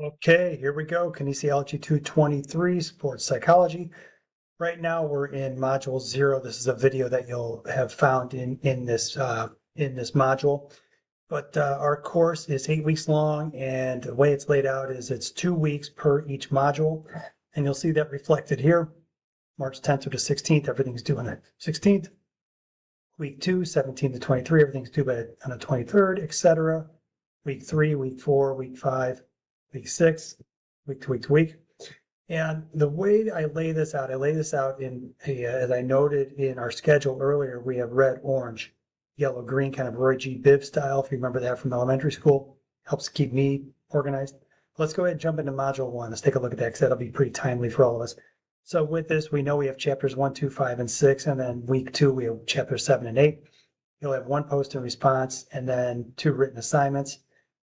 Okay, here we go. Kinesiology 223, sports psychology. Right now we're in module 0. This is a video that you'll have found in this module. But our course is 8 weeks long, and the way it's laid out is it's 2 weeks per each module. And you'll see that reflected here. March 10th through the 16th, everything's due on the 16th. Week 2, 17 to 23, everything's due on the 23rd, etc. Week 3, week 4, week 5, week 6, week to week to week. And the way I lay this out, as I noted in our schedule earlier, we have red, orange, yellow, green, kind of Roy G. Biv style, if you remember that from elementary school. Helps keep me organized. Let's go ahead and jump into module 1. Let's take a look at that because that'll be pretty timely for all of us. So with this, we know we have chapters 1, 2, 5, and 6, and then week 2, we have chapters 7 and 8. You'll have 1 post and response, and then 2 written assignments,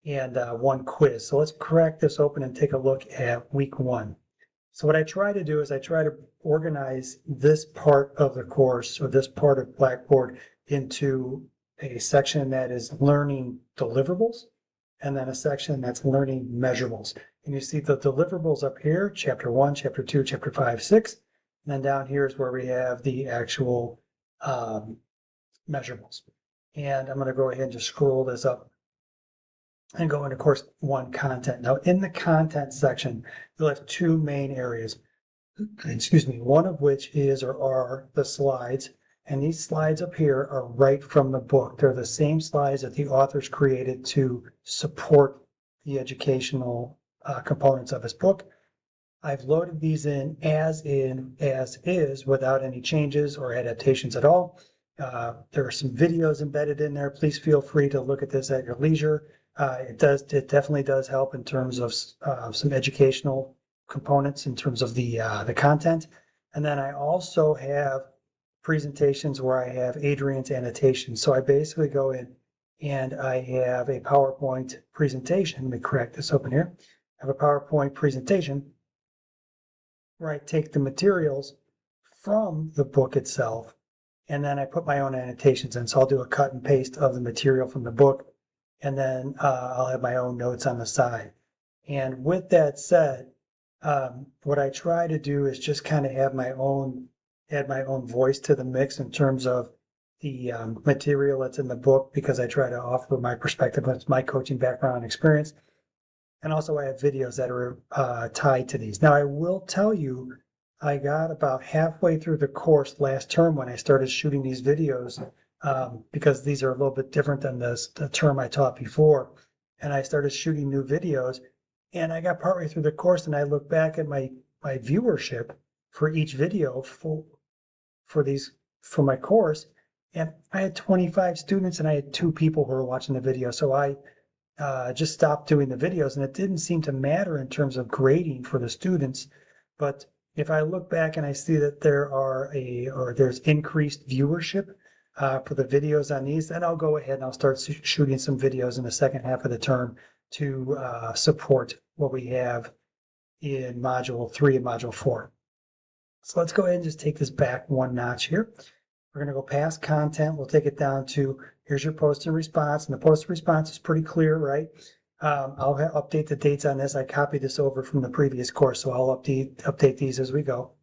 and 1 quiz. So let's crack this open and take a look at week 1. So what I try to do is I try to organize this part of the course, or this part of Blackboard, into a section that is learning deliverables, and then a section that's learning measurables. And you see the deliverables up here, chapter 1, chapter 2, chapter 5, 6. And then down here is where we have the actual measurables. And I'm going to go ahead and just scroll this up and go into course 1 content. Now in the content section, you'll have 2 main areas. Excuse me, one of which is or are the slides. And these slides up here are right from the book. They're the same slides that the authors created to support the educational components of his book. I've loaded these in as is without any changes or adaptations at all. There are some videos embedded in there. Please feel free to look at this at your leisure. It definitely does help in terms of some educational components in terms of the content. And then I also have presentations where I have Adrian's annotations. So I basically go in and I have a PowerPoint presentation. Let me crack this open here. I have a PowerPoint presentation where I take the materials from the book itself and then I put my own annotations in. So I'll do a cut and paste of the material from the book, and then I'll have my own notes on the side. And with that said, what I try to do is just kind of add my own voice to the mix in terms of the material that's in the book, because I try to offer my perspective with my coaching background and experience. And also I have videos that are tied to these. Now I will tell you, I got about halfway through the course last term when I started shooting these videos, because these are a little bit different than the term I taught before. And I started shooting new videos, and I got partway through the course and I looked back at my viewership for each video for my course, and I had 25 students and I had 2 people who were watching the video. So I just stopped doing the videos, and it didn't seem to matter in terms of grading for the students. But if I look back and I see that there's increased viewership for the videos on these, then I'll go ahead and I'll start shooting some videos in the second half of the term to support what we have in module 3 and module 4. So let's go ahead and just take this back 1 notch here. We're going to go past content. We'll take it down to, here's your post and response. And the post and response is pretty clear, right? I'll update the dates on this. I copied this over from the previous course, so I'll update these as we go.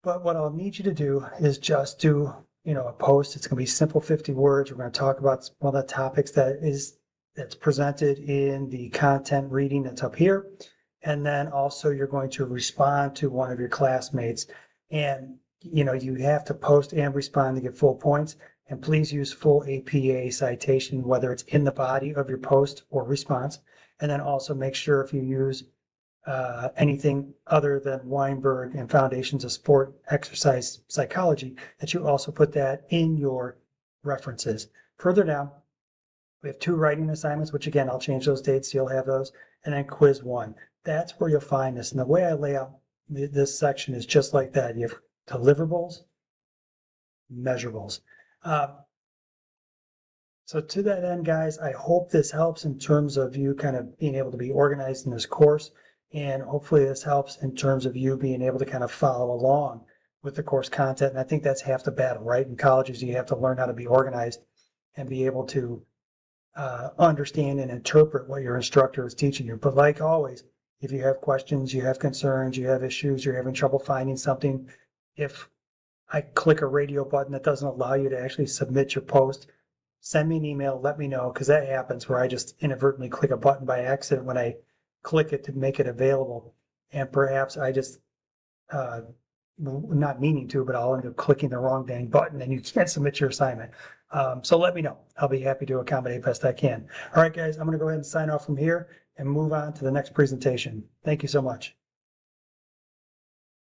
But what I'll need you to do is just do, a post. It's going to be simple 50 words. We're going to talk about one of the topics that's presented in the content reading that's up here. And then also you're going to respond to one of your classmates. And you have to post and respond to get full points. And please use full APA citation, whether it's in the body of your post or response. And then also make sure if you use anything other than Weinberg and Foundations of Sport Exercise Psychology, that you also put that in your references. Further down, we have 2 writing assignments, which again, I'll change those dates, so you'll have those. And then quiz 1. That's where you'll find this. And the way I lay out this section is just like that. You have deliverables, measurables. So to that end, guys, I hope this helps in terms of you kind of being able to be organized in this course. And hopefully this helps in terms of you being able to kind of follow along with the course content. And I think that's half the battle, right? In colleges, you have to learn how to be organized and be able to understand and interpret what your instructor is teaching you. But like always, if you have questions, you have concerns, you have issues, you're having trouble finding something, if I click a radio button that doesn't allow you to actually submit your post, send me an email, let me know, because that happens where I just inadvertently click a button by accident when I click it to make it available. And perhaps I just, not meaning to, but I'll end up clicking the wrong dang button and you can't submit your assignment. So let me know. I'll be happy to accommodate best I can. All right, guys, I'm going to go ahead and sign off from here and move on to the next presentation. Thank you so much.